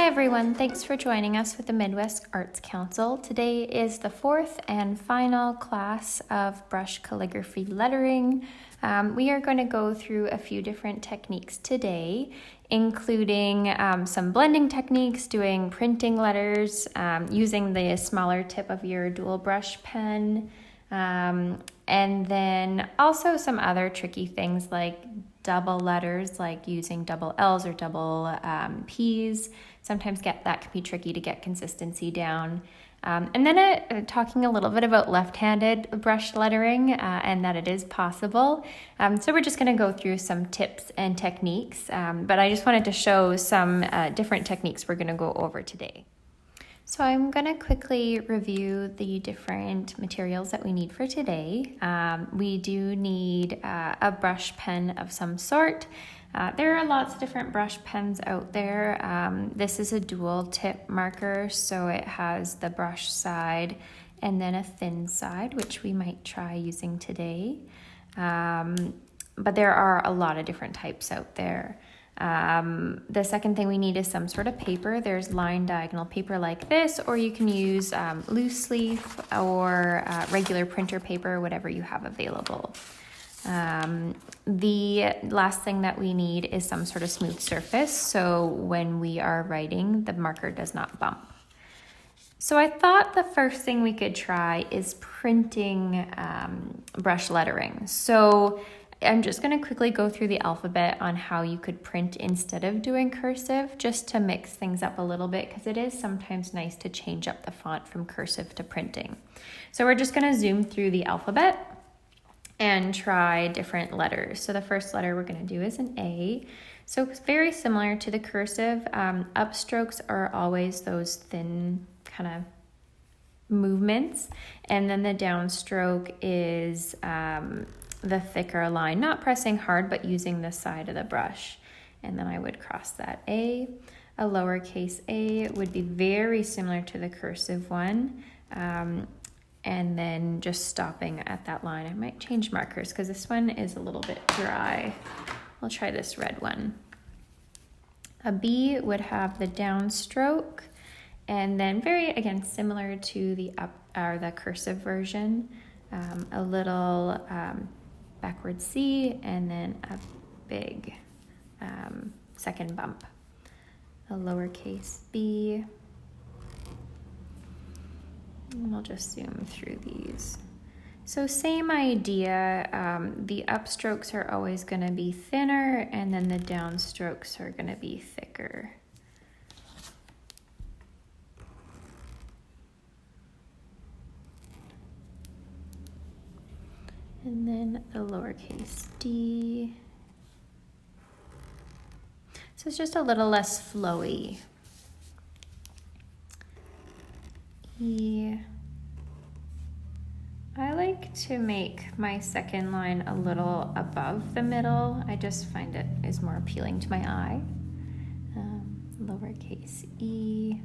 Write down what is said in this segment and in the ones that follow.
everyone, thanks for joining us with the Midwest Arts Council. Today is the fourth and final class of brush calligraphy lettering. We are going to go through a few different techniques today, including some blending techniques, doing printing letters, using the smaller tip of your dual brush pen, and then also some other tricky things like double letters, like using double L's or double P's. Sometimes that can be tricky to get consistency down. And then talking a little bit about left-handed brush lettering and that it is possible. So we're just going to go through some tips and techniques, but I just wanted to show some different techniques we're going to go over today. So I'm going to quickly review the different materials that we need for today. We do need a brush pen of some sort. There are lots of different brush pens out there. This is a dual tip marker, so it has the brush side and then a thin side, which we might try using today. But there are a lot of different types out there. The second thing we need is some sort of paper. There's line diagonal paper like this, or you can use loose leaf or regular printer paper, whatever you have available. The last thing that we need is some sort of smooth surface, so when we are writing, the marker does not bump. So I thought the first thing we could try is printing brush lettering. So I'm just going to quickly go through the alphabet on how you could print instead of doing cursive, just to mix things up a little bit, because it is sometimes nice to change up the font from cursive to printing. So we're just going to zoom through the alphabet and try different letters. So the first letter we're going to do is an A. So it's very similar to the cursive. Upstrokes are always those thin kind of movements, and then the downstroke is the thicker line, not pressing hard, but using the side of the brush. And then I would cross that A. A lowercase a would be very similar to the cursive one. And then just stopping at that line. I might change markers because this one is a little bit dry. I'll try this red one. A B would have the downstroke, and then very, again, similar to the the cursive version, a little backward C, and then a big second bump. A lowercase b. And we'll just zoom through these. So same idea, the upstrokes are always going to be thinner, and then the downstrokes are going to be thicker. And then the lowercase d. So it's just a little less flowy. E. I like to make my second line a little above the middle. I just find it is more appealing to my eye. Lowercase e.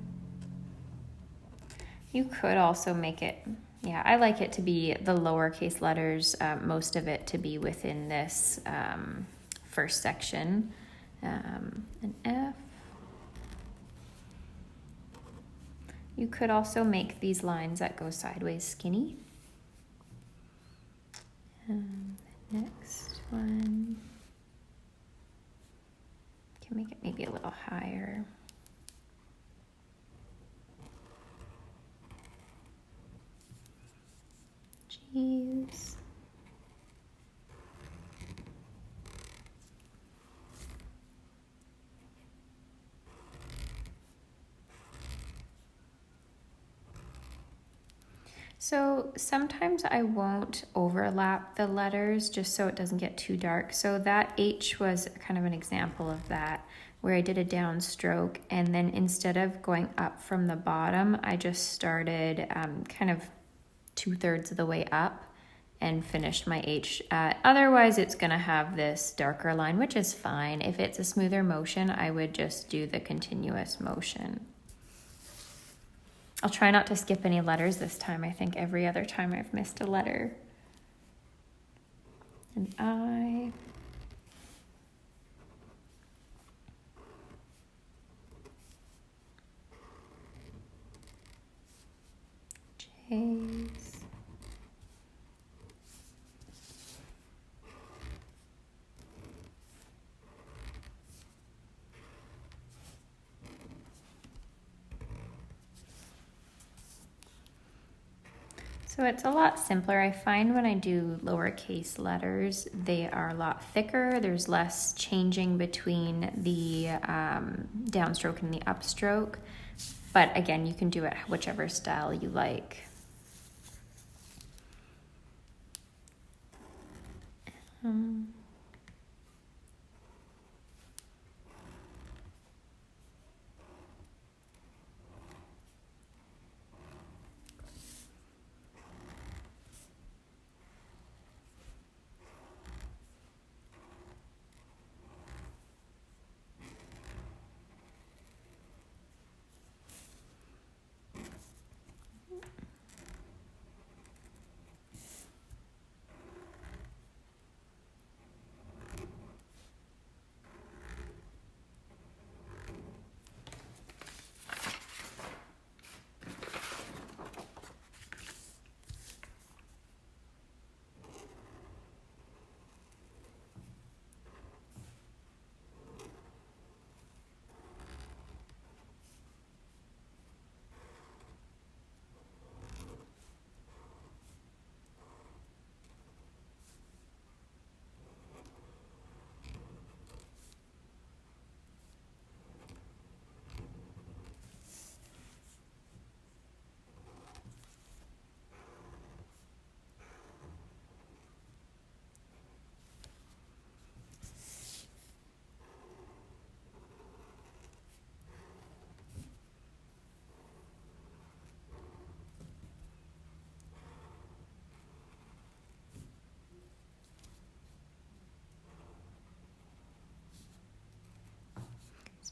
You could also make it, yeah, I like it to be the lowercase letters, most of it to be within this first section. An F. You could also make these lines that go sideways skinny. Next one, can make it maybe a little higher. G's. So sometimes I won't overlap the letters just so it doesn't get too dark. So that H was kind of an example of that, where I did a downstroke, and then instead of going up from the bottom, I just started kind of 2/3 of the way up and finished my H. Otherwise, it's going to have this darker line, which is fine. If it's a smoother motion, I would just do the continuous motion. I'll try not to skip any letters this time. I think every other time I've missed a letter. An I. lowercase. So it's a lot simpler. I find when I do lowercase letters, they are a lot thicker. There's less changing between the downstroke and the upstroke. But again, you can do it whichever style you like.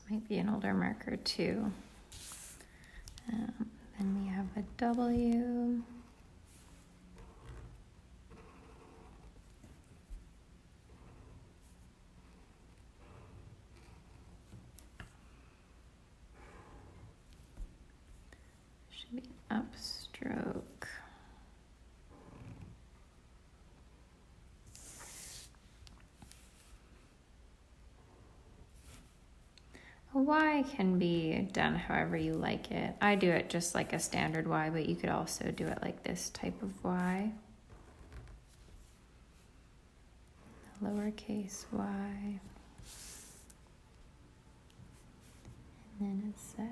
Might be an older marker too. Then we have a W. Should be an upstroke. A Y can be done however you like it. I do it just like a standard Y, but you could also do it like this type of Y. Lowercase y. And then a Z.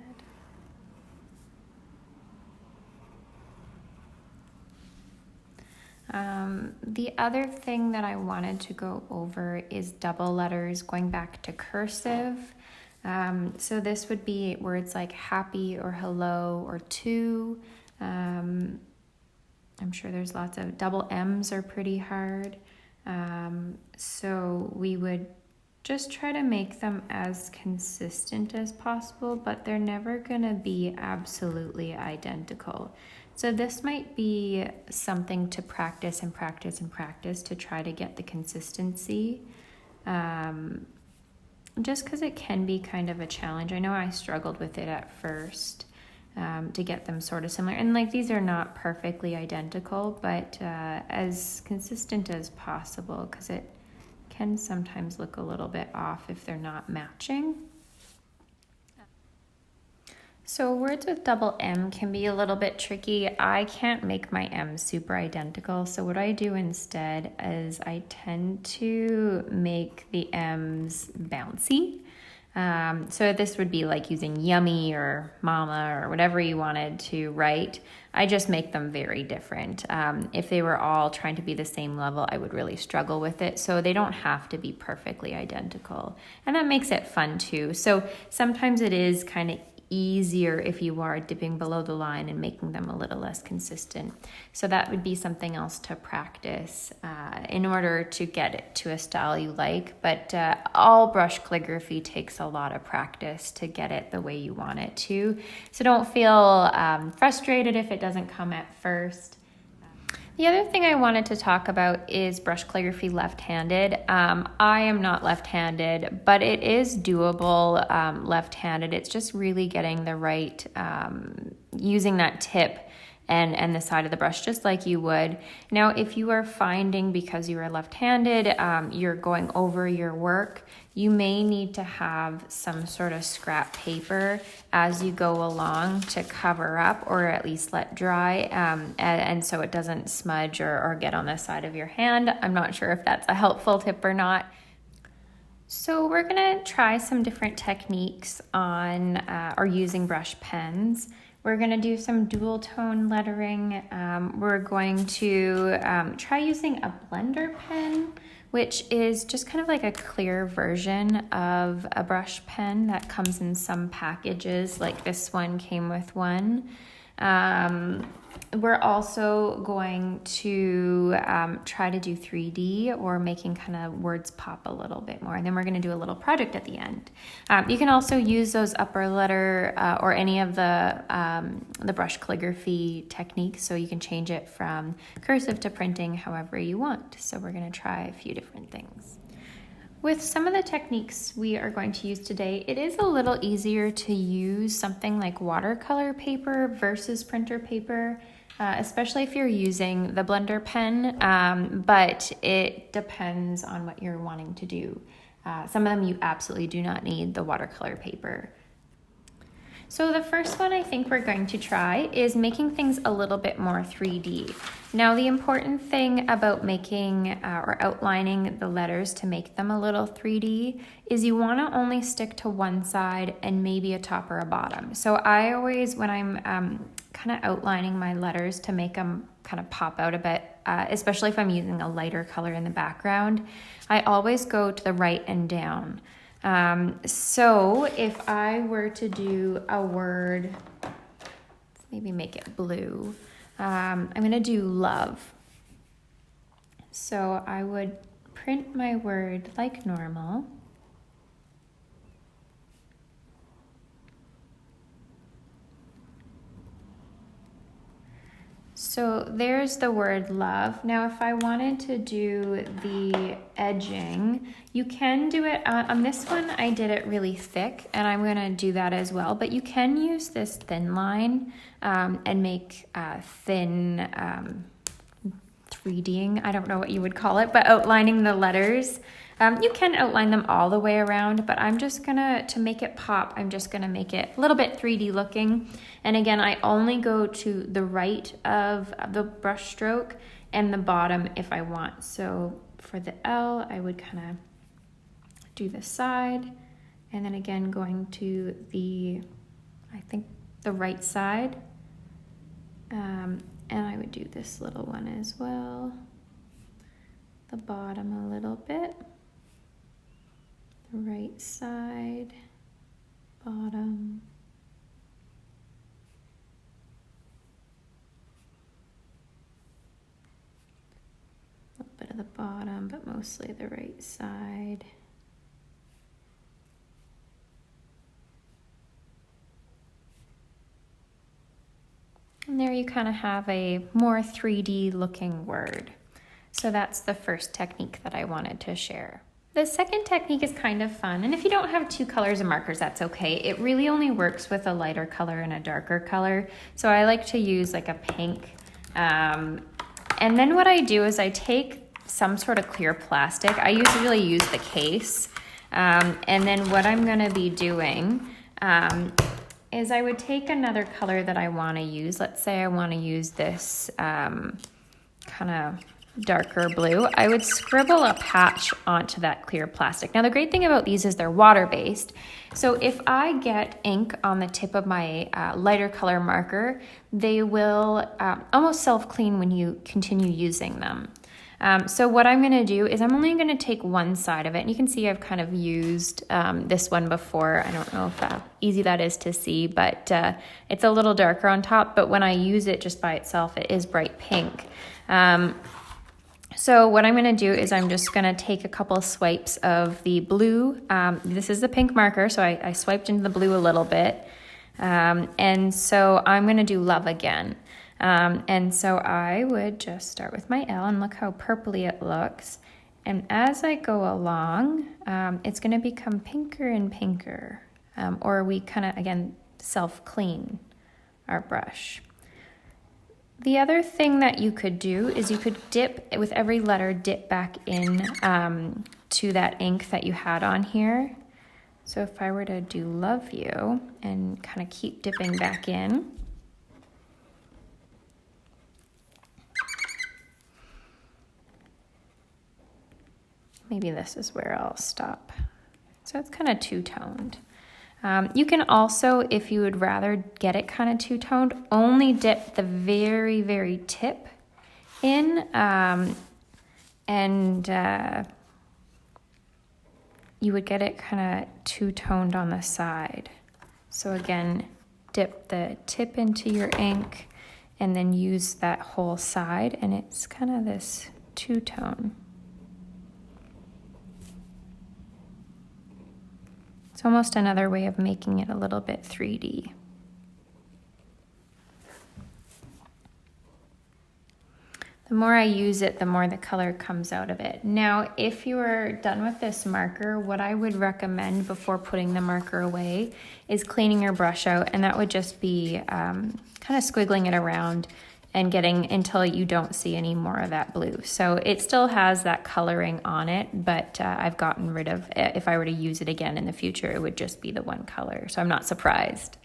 The other thing that I wanted to go over is double letters, going back to cursive. So this would be words like happy or hello or to. I'm sure there's lots of double M's are pretty hard. So we would just try to make them as consistent as possible, but they're never going to be absolutely identical. So this might be something to practice and practice and practice to try to get the consistency. Just because it can be kind of a challenge. I know I struggled with it at first to get them sort of similar. And like these are not perfectly identical, but as consistent as possible, because it can sometimes look a little bit off if they're not matching. So words with double M can be a little bit tricky. I can't make my M's super identical. So what I do instead is I tend to make the M's bouncy. So this would be like using yummy or mama or whatever you wanted to write. I just make them very different. If they were all trying to be the same level, I would really struggle with it. So they don't have to be perfectly identical. And that makes it fun too. So sometimes it is kind of easier if you are dipping below the line and making them a little less consistent. So that would be something else to practice in order to get it to a style you like. But all brush calligraphy takes a lot of practice to get it the way you want it to. So don't feel frustrated if it doesn't come at first. The other thing I wanted to talk about is brush calligraphy left-handed. I am not left-handed, but it is doable left-handed. It's just really getting the right, using that tip and the side of the brush just like you would. Now, if you are finding because you are left-handed, you're going over your work, you may need to have some sort of scrap paper as you go along to cover up or at least let dry, and so it doesn't smudge or get on the side of your hand. I'm not sure if that's a helpful tip or not. So we're gonna try some different techniques on or using brush pens. We're gonna do some dual tone lettering. We're going to try using a blender pen, which is just kind of like a clear version of a brush pen that comes in some packages, like this one came with one. We're also going to try to do 3D or making kind of words pop a little bit more. And then we're going to do a little project at the end. You can also use those upper letter or any of the brush calligraphy techniques. So you can change it from cursive to printing however you want. So we're going to try a few different things. With some of the techniques we are going to use today, it is a little easier to use something like watercolor paper versus printer paper, especially if you're using the blender pen, but it depends on what you're wanting to do. Some of them you absolutely do not need the watercolor paper. So the first one I think we're going to try is making things a little bit more 3D. Now the important thing about making or outlining the letters to make them a little 3D is you want to only stick to one side and maybe a top or a bottom. So I always, when I'm kind of outlining my letters to make them kind of pop out a bit, especially if I'm using a lighter color in the background, I always go to the right and down. So if I were to do a word, let's maybe make it blue, I'm going to do love. So I would print my word like normal. So there's the word love. Now, if I wanted to do the edging, you can do it on this one. I did it really thick, and I'm going to do that as well. But you can use this thin line and make thin 3Ding. I don't know what you would call it, but outlining the letters. You can outline them all the way around, but I'm just gonna, to make it pop, I'm just gonna make it a little bit 3D looking. And again, I only go to the right of the brush stroke and the bottom if I want. So for the L, I would kind of do the side, and then again going to the, I think the right side. And I would do this little one as well. The bottom a little bit. The right side, bottom. A little bit of the bottom, but mostly the right side. And there you kind of have a more 3D looking word. So that's the first technique that I wanted to share. The second technique is kind of fun, and if you don't have two colors of markers, that's okay. It really only works with a lighter color and a darker color. So I like to use like a pink. And then what I do is I take some sort of clear plastic. I usually use the case. And then what I'm gonna be doing is I would take another color that I wanna use. Let's say I wanna use this kind of darker blue. I would scribble a patch onto that clear plastic. Now the great thing about these is they're water-based. So if I get ink on the tip of my lighter color marker, they will almost self-clean when you continue using them. So what I'm gonna do is I'm only gonna take one side of it. And you can see I've kind of used this one before. I don't know if how easy that is to see, but it's a little darker on top, but when I use it just by itself, it is bright pink. So what I'm going to do is I'm just going to take a couple of swipes of the blue. This is the pink marker, so I swiped into the blue a little bit. And so I'm going to do love again. And so I would just start with my L, and look how purpley it looks. And as I go along, it's going to become pinker and pinker. Or we kind of, again, self-clean our brush. The other thing that you could do is you could dip, with every letter, dip back in to that ink that you had on here. So if I were to do love you and kind of keep dipping back in. Maybe this is where I'll stop. So it's kind of two-toned. You can also, if you would rather get it kind of two-toned, only dip the very, very tip in, and you would get it kind of two-toned on the side. So again, dip the tip into your ink and then use that whole side, and it's kind of this two-tone. It's almost another way of making it a little bit 3D. The more I use it, the more the color comes out of it. Now, if you are done with this marker, what I would recommend before putting the marker away is cleaning your brush out, and that would just be kind of squiggling it around and getting until you don't see any more of that blue. So it still has that coloring on it, but I've gotten rid of it. If I were to use it again in the future, it would just be the one color. So I'm not surprised.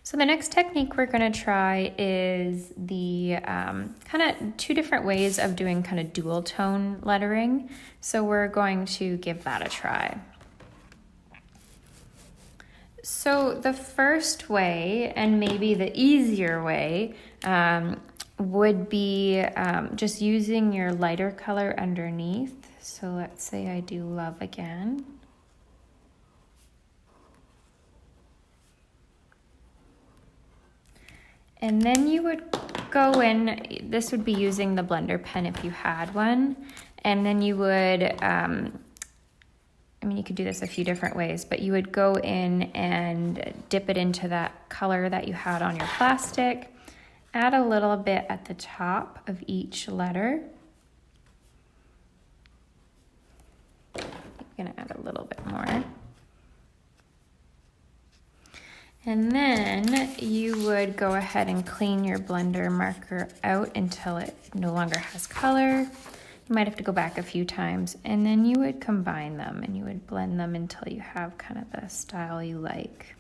So the next technique we're gonna try is the kind of two different ways of doing kind of dual tone lettering. So we're going to give that a try. So the first way, and maybe the easier way, would be just using your lighter color underneath. So let's say I do love again. And then you would go in, this would be using the blender pen if you had one, and then you would, I mean, you could do this a few different ways, but you would go in and dip it into that color that you had on your plastic, add a little bit at the top of each letter. I'm gonna add a little bit more. And then you would go ahead and clean your blender marker out until it no longer has color. You might have to go back a few times, and then you would combine them and you would blend them until you have kind of the style you like.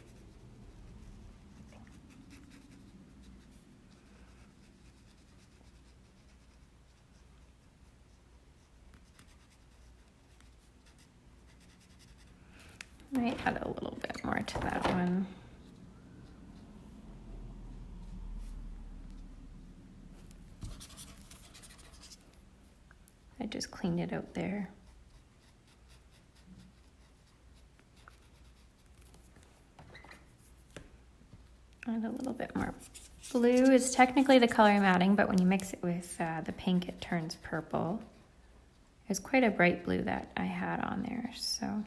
Might add a little bit more to that one. I just cleaned it out there. Add a little bit more. Blue is technically the color I'm adding, but when you mix it with the pink, it turns purple. It's quite a bright blue that I had on there, so. And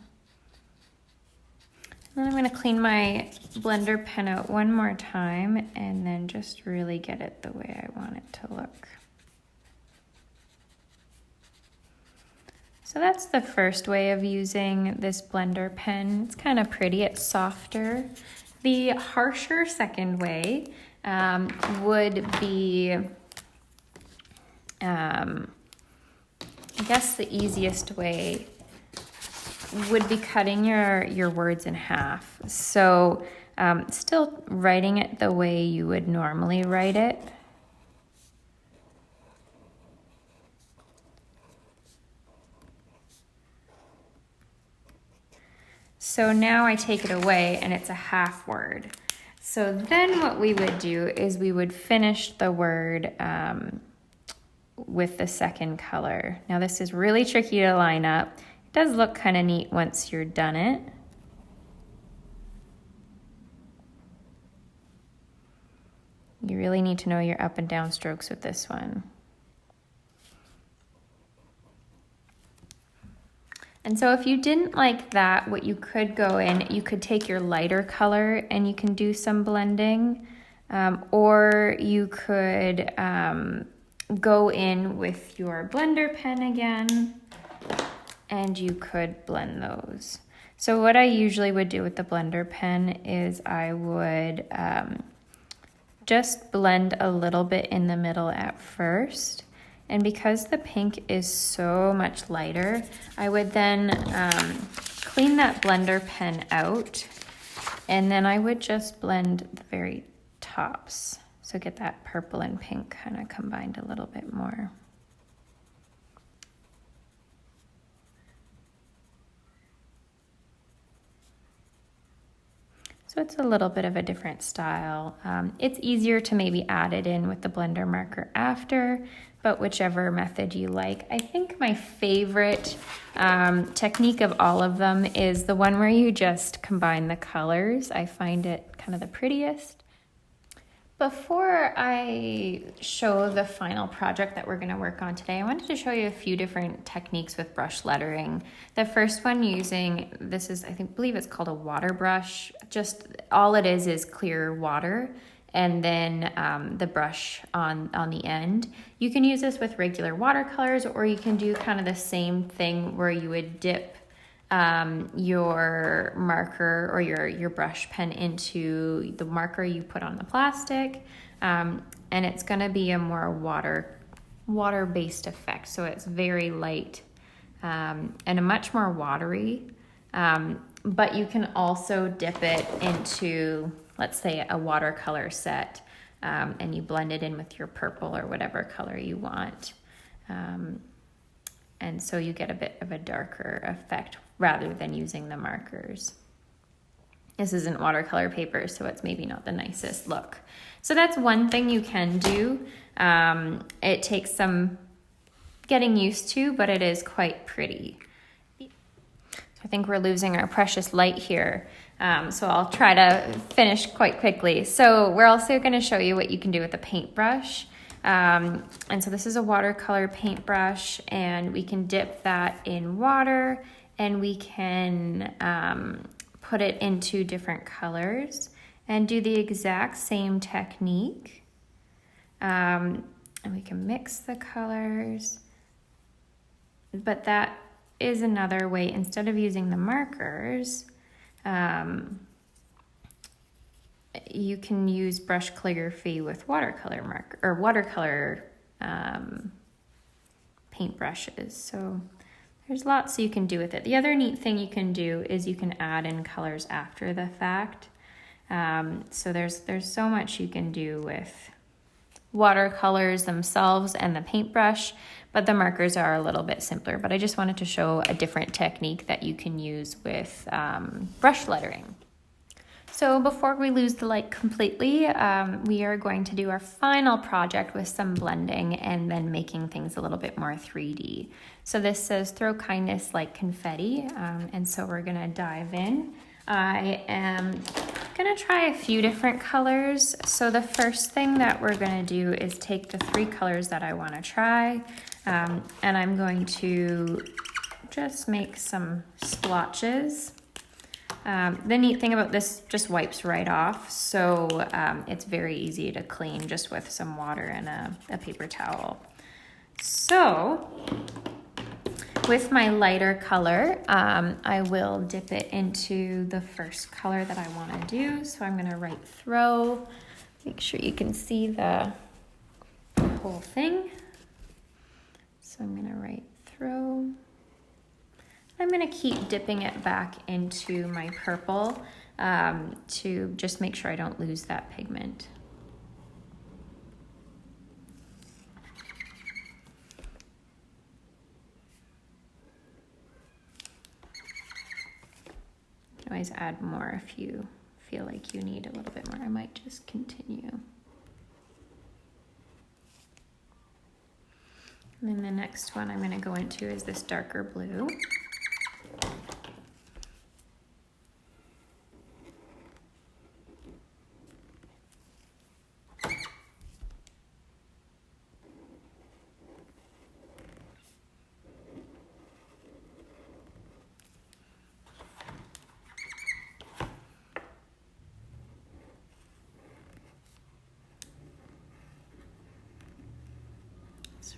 then I'm gonna clean my blender pen out one more time and then just really get it the way I want it to look. So that's the first way of using this blender pen. It's kind of pretty, it's softer. The harsher second way would be, I guess the easiest way would be cutting your words in half. So still writing it the way you would normally write it. So now I take it away and it's a half word. So then what we would do is we would finish the word with the second color. Now this is really tricky to line up. It does look kind of neat once you're done it. You really need to know your up and down strokes with this one. And so if you didn't like that, what you could go in, you could take your lighter color and you can do some blending, or you could go in with your blender pen again and you could blend those. So what I usually would do with the blender pen is I would just blend a little bit in the middle at first. And because the pink is so much lighter, I would then clean that blender pen out, and then I would just blend the very tops. So get that purple and pink kind of combined a little bit more. So it's a little bit of a different style. It's easier to maybe add it in with the blender marker after, but whichever method you like. I think my favorite technique of all of them is the one where you just combine the colors. I find it kind of the prettiest. Before I show the final project that we're going to work on today, I wanted to show you a few different techniques with brush lettering. The first one using, this is, believe it's called a water brush. Just all it is clear water, and then the brush on the end. You can use this with regular watercolors, or you can do kind of the same thing where you would dip your marker or your brush pen into the marker you put on the plastic, and it's going to be a more water-based effect. So it's very light and a much more watery, but you can also dip it into, let's say, a watercolor set, and you blend it in with your purple or whatever color you want. And so you get a bit of a darker effect rather than using the markers. This isn't watercolor paper, so it's maybe not the nicest look. So that's one thing you can do. It takes some getting used to, but it is quite pretty. So I think we're losing our precious light here. So I'll try to finish quite quickly. So we're also going to show you what you can do with a paintbrush. And so this is a watercolor paintbrush, and we can dip that in water, and we can put it into different colors and do the exact same technique. And we can mix the colors, but that is another way. Instead of using the markers, you can use brush calligraphy with watercolor marker or watercolor paintbrushes. So there's lots you can do with it. The other neat thing you can do is you can add in colors after the fact. So there's so much you can do with watercolors themselves and the paintbrush, but the markers are a little bit simpler. But I just wanted to show a different technique that you can use with brush lettering. So before we lose the light completely, we are going to do our final project with some blending and then making things a little bit more 3D. So this says throw kindness like confetti, and so we're gonna dive in. I am gonna try a few different colors. So the first thing that we're gonna do is take the 3 colors that I wanna try, and I'm going to just make some splotches. The neat thing about this just wipes right off, so it's very easy to clean just with some water and a paper towel. So with my lighter color, I will dip it into the first color that I want to do. So I'm going to write throw. Make sure you can see the whole thing. So I'm going to write throw. I'm going to keep dipping it back into my purple to just make sure I don't lose that pigment. You can always add more if you feel like you need a little bit more. I might just continue. And then the next one I'm going to go into is this darker blue.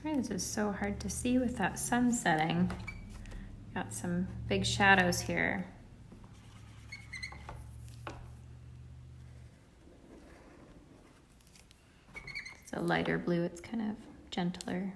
Sorry, this is so hard to see with that sun setting. Got some big shadows here. It's a lighter blue, it's kind of gentler.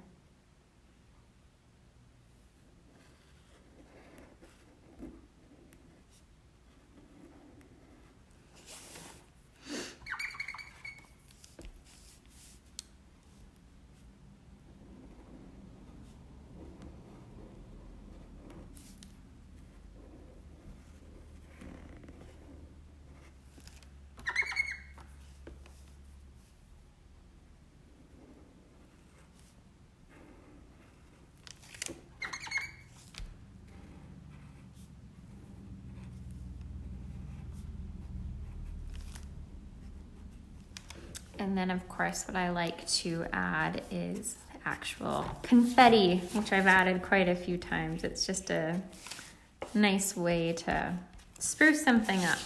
And then of course what I like to add is actual confetti, which I've added quite a few times. It's just a nice way to spruce something up.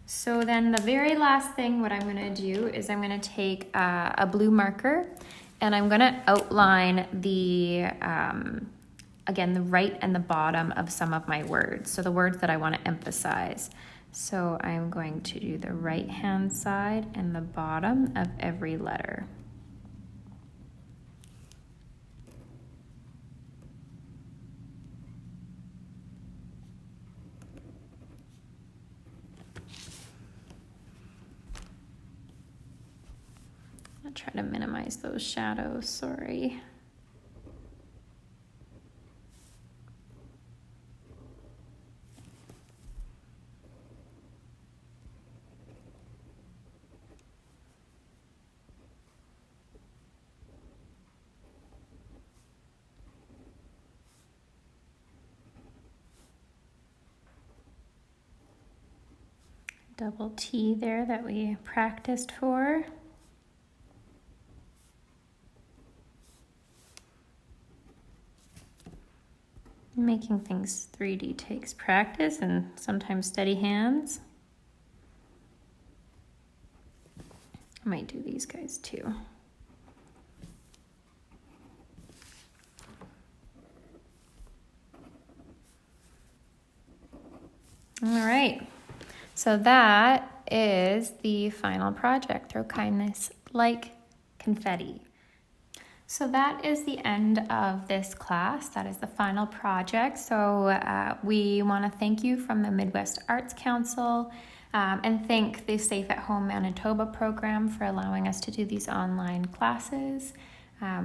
So then the very last thing, what I'm gonna do is I'm gonna take a blue marker and I'm gonna outline the, again, the right and the bottom of some of my words. So the words that I wanna emphasize. So I'm going to do the right-hand side and the bottom of every letter. I'll try to minimize those shadows, sorry. Double T there that we practiced for. Making things 3D takes practice and sometimes steady hands. I might do these guys too. All right. So that is the final project, Throw Kindness Like Confetti. So that is the end of this class. That is the final project. So we want to thank you from the Midwest Arts Council and thank the Safe at Home Manitoba program for allowing us to do these online classes.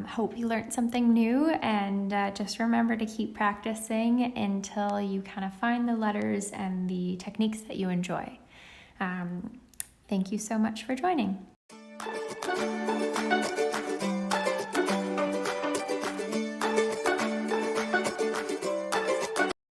Hope you learned something new, and just remember to keep practicing until you kind of find the letters and the techniques that you enjoy. Thank you so much for joining.